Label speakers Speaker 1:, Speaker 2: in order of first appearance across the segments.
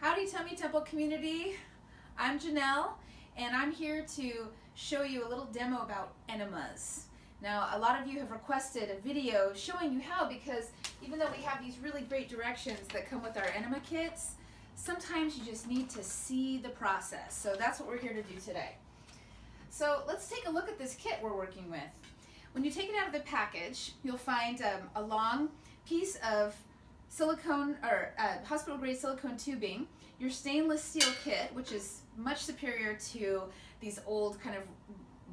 Speaker 1: Howdy Tummy Temple community, I'm Janelle and I'm here to show you a little demo about enemas. Now a lot of you have requested a video showing you how, because even though we have these really great directions that come with our enema kits, sometimes you just need to see the process. So that's what we're here to do today. So let's take a look at this kit we're working with. When you take it out of the package, you'll find a long piece of silicone or hospital grade silicone tubing, your stainless steel kit, which is much superior to these old kind of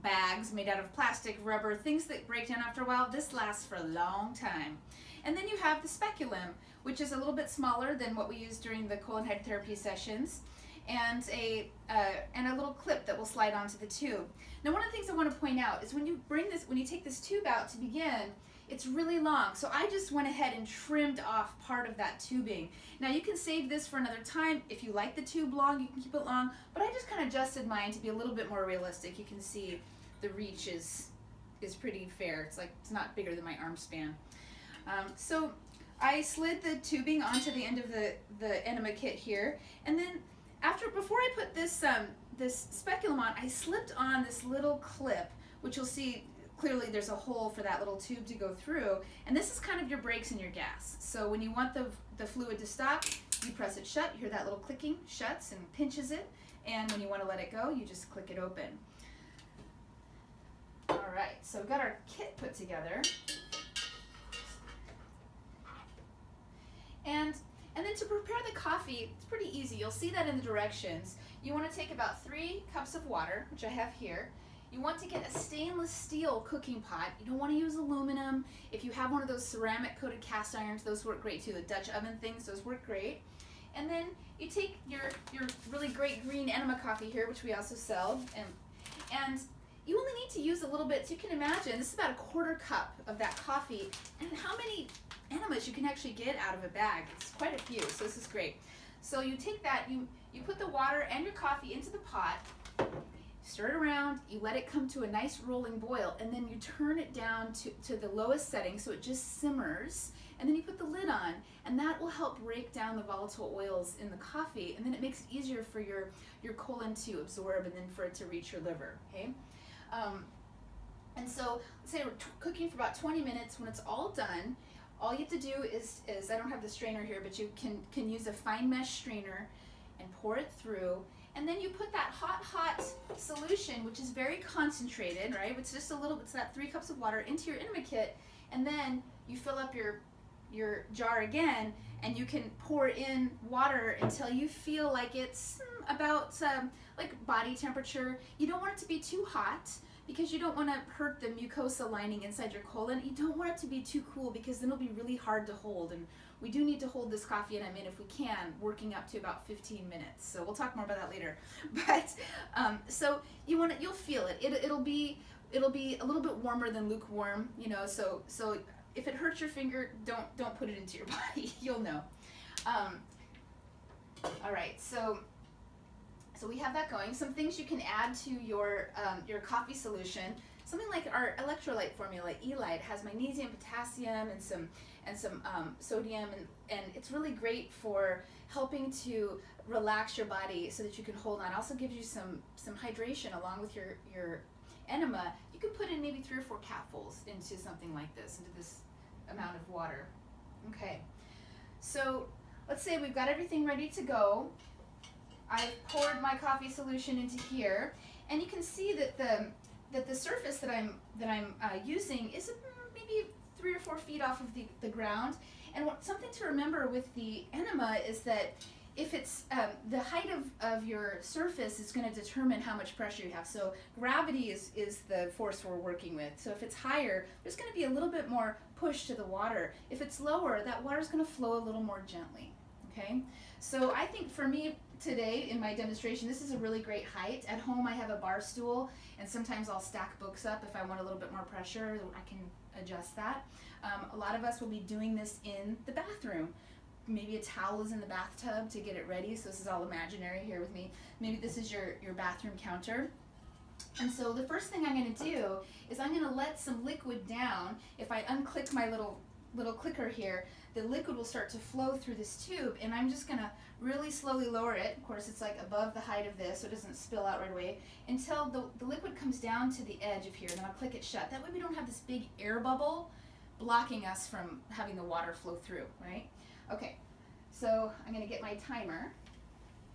Speaker 1: bags made out of plastic, rubber, things that break down after a while. This lasts for a long time. And then you have the speculum, which is a little bit smaller than what we use during the colon hydrotherapy sessions, and a little clip that will slide onto the tube. Now, one of the things I want to point out is when you take this tube out to begin, it's really long. So I just went ahead and trimmed off part of that tubing. Now you can save this for another time. If you like the tube long, you can keep it long, but I just kind of adjusted mine to be a little bit more realistic. You can see the reach is pretty fair. It's not bigger than my arm span. So I slid the tubing onto the end of the enema kit here, and then before I put this this speculum on, I slipped on this little clip, which you'll see clearly there's a hole for that little tube to go through, and this is kind of your brakes and your gas. So when you want the fluid to stop, you press it shut, you hear that little clicking, shuts and pinches it, and when you want to let it go, you just click it open. Alright, so we've got our kit put together. And then to prepare the coffee, it's pretty easy. You'll see that in the directions. You want to take about 3 cups of water, which I have here. You want to get a stainless steel cooking pot. You don't want to use aluminum. If you have one of those ceramic coated cast irons, those work great too. The Dutch oven things, those work great. And then you take your really great green enema coffee here, which we also sell, and you only need to use a little bit. So you can imagine this is about a 1/4 cup of that coffee, and how many enemas you can actually get out of a bag. It's quite a few, so this is great. So you take that, you put the water and your coffee into the pot, stir it around, you let it come to a nice rolling boil, and then you turn it down to the lowest setting so it just simmers, and then you put the lid on, and that will help break down the volatile oils in the coffee, and then it makes it easier for your colon to absorb and then for it to reach your liver, okay? And so let's say we're cooking for about 20 minutes. When it's all done, all you have to do is I don't have the strainer here, but you can use a fine mesh strainer and pour it through, and then you put that hot solution, which is very concentrated, right? It's just it's that 3 cups of water into your enema kit, and then you fill up your jar again, and you can pour in water until you feel like it's about like body temperature. You don't want it to be too hot, because you don't want to hurt the mucosa lining inside your colon. You don't want it to be too cool, because then it'll be really hard to hold, and we do need to hold this coffee enema in, if we can, working up to about 15 minutes. So we'll talk more about that later. But so you'll feel it. It'll be a little bit warmer than lukewarm, you know. So if it hurts your finger, don't put it into your body. You'll know. All right. So we have that going. Some things you can add to your coffee solution. Something like our electrolyte formula, E-Lyte, has magnesium, potassium, and some sodium, and it's really great for helping to relax your body so that you can hold on. It also gives you some hydration along with your enema. You could put in maybe 3 or 4 capfuls into something like this, into this amount of water. Okay, so let's say we've got everything ready to go. I've poured my coffee solution into here, and you can see that the surface that I'm using is maybe 3 or 4 feet off of the ground. And something to remember with the enema is that if it's the height of your surface is going to determine how much pressure you have. So gravity is the force we're working with. So if it's higher, there's going to be a little bit more push to the water. If it's lower, that water is going to flow a little more gently. Okay, so I think for me today in my demonstration, this is a really great height. At home I have a bar stool, and sometimes I'll stack books up if I want a little bit more pressure. I can adjust that. A lot of us will be doing this in the bathroom. Maybe a towel is in the bathtub to get it ready, so this is all imaginary here with me. Maybe this is your bathroom counter. And so the first thing I'm going to do is I'm going to let some liquid down. If I unclick my little clicker here, the liquid will start to flow through this tube, and I'm just gonna really slowly lower it. Of course, it's like above the height of this, so it doesn't spill out right away, until the liquid comes down to the edge of here. Then I'll click it shut. That way we don't have this big air bubble blocking us from having the water flow through, right? Okay, so I'm gonna get my timer,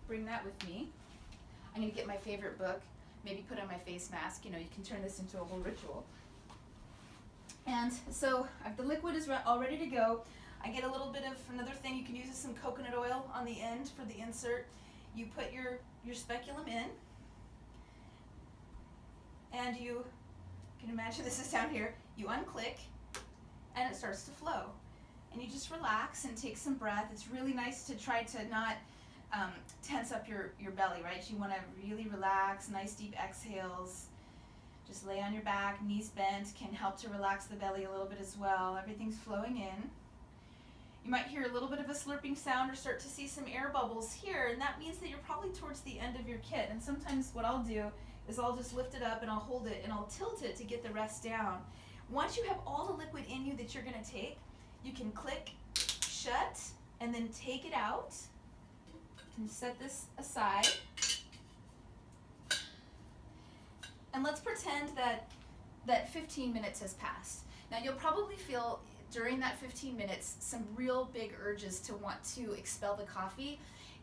Speaker 1: bring that with me. I'm gonna get my favorite book, maybe put on my face mask. You know, you can turn this into a whole ritual. And so the liquid is all ready to go. I get a little bit of another thing you can use is some coconut oil on the end for the insert. You put your speculum in, and you can imagine this is down here. You unclick, and it starts to flow. And you just relax and take some breath. It's really nice to try to not tense up your belly, right? You want to really relax, nice deep exhales. Just lay on your back, knees bent, can help to relax the belly a little bit as well. Everything's flowing in. You might hear a little bit of a slurping sound or start to see some air bubbles here, and that means that you're probably towards the end of your kit. And sometimes what I'll do is I'll just lift it up and I'll hold it and I'll tilt it to get the rest down. Once you have all the liquid in you that you're going to take, you can click shut and then take it out. You can set this aside. And let's pretend that 15 minutes has passed. Now you'll probably feel during that 15 minutes some real big urges to want to expel the coffee.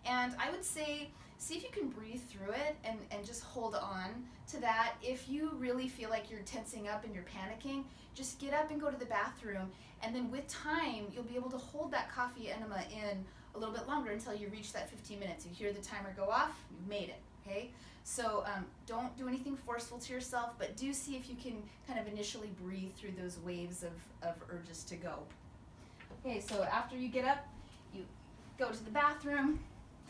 Speaker 1: And I would say, see if you can breathe through it and just hold on to that. If you really feel like you're tensing up and you're panicking, just get up and go to the bathroom. And then with time, you'll be able to hold that coffee enema in a little bit longer until you reach that 15 minutes. You hear the timer go off, you've made it, okay? So don't do anything forceful to yourself, but do see if you can kind of initially breathe through those waves of urges to go. Okay, so after you get up, you go to the bathroom.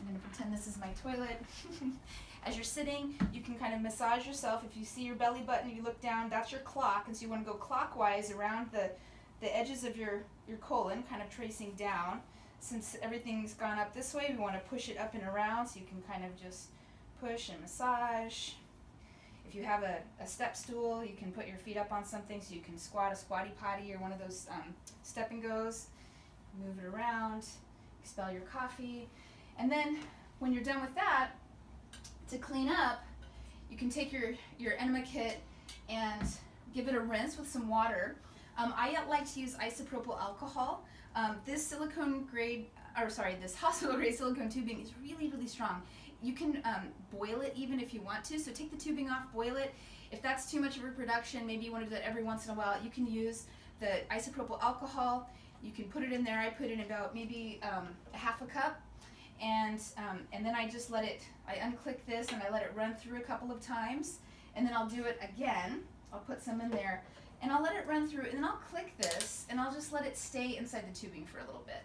Speaker 1: I'm going to pretend this is my toilet. As you're sitting, you can kind of massage yourself. If you see your belly button, you look down, that's your clock, and so you want to go clockwise around the edges of your colon, kind of tracing down. Since everything's gone up this way, we want to push it up and around, so you can kind of just push and massage. If you have a step stool, you can put your feet up on something so you can squat a squatty potty or one of those step and goes. Move it around, expel your coffee. And then when you're done with that, to clean up, you can take your Enema Kit and give it a rinse with some water. I like to use isopropyl alcohol. This this hospital grade silicone tubing is really, really strong. You can boil it even if you want to. So take the tubing off, boil it. If that's too much of a production, maybe you want to do that every once in a while, you can use the isopropyl alcohol. You can put it in there. I put in about maybe a half a cup. And then I just I unclick this and I let it run through a couple of times. And then I'll do it again. I'll put some in there and I'll let it run through, and then I'll click this and I'll just let it stay inside the tubing for a little bit.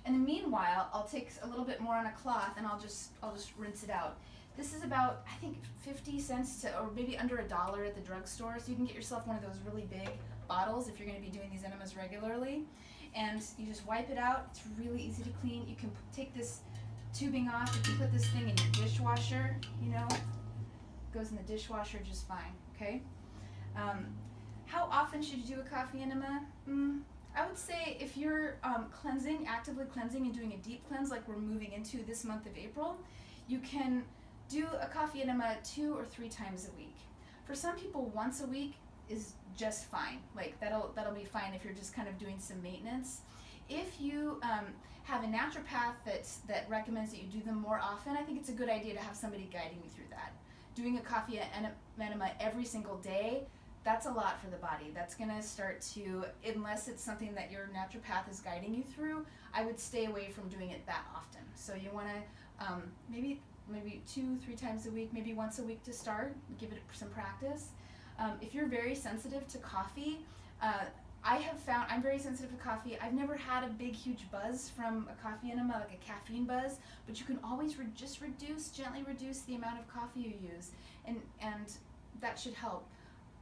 Speaker 1: And then meanwhile, I'll take a little bit more on a cloth and I'll just rinse it out. This is about, I think, 50 cents or maybe under $1 at the drugstore. So you can get yourself one of those really big bottles if you're going to be doing these enemas regularly. And you just wipe it out. It's really easy to clean. You can take this tubing off. You can put this thing in your dishwasher, it goes in the dishwasher just fine, okay? How often should you do a coffee enema? I would say if you're actively cleansing and doing a deep cleanse like we're moving into this month of April, you can do a coffee enema 2 or 3 times a week. For some people, once a week is just fine. Like that'll be fine if you're just kind of doing some maintenance. If you have a naturopath that recommends that you do them more often, I think it's a good idea to have somebody guiding you through that. Doing a coffee enema every single day, that's a lot for the body. That's going to start to, unless it's something that your naturopath is guiding you through, I would stay away from doing it that often. So you want to maybe 2-3 times a week, maybe once a week to start, give it some practice. If you're very sensitive to coffee, I have found I'm very sensitive to coffee. I've never had a big, huge buzz from a coffee enema, like a caffeine buzz, but you can always gently reduce the amount of coffee you use, and that should help.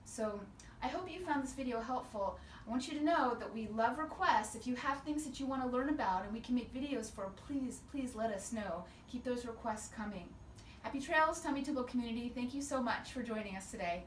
Speaker 1: So I hope you found this video helpful. I want you to know that we love requests. If you have things that you want to learn about and we can make videos for, please let us know. Keep those requests coming. Happy trails, Tummy Tuggle community. Thank you so much for joining us today.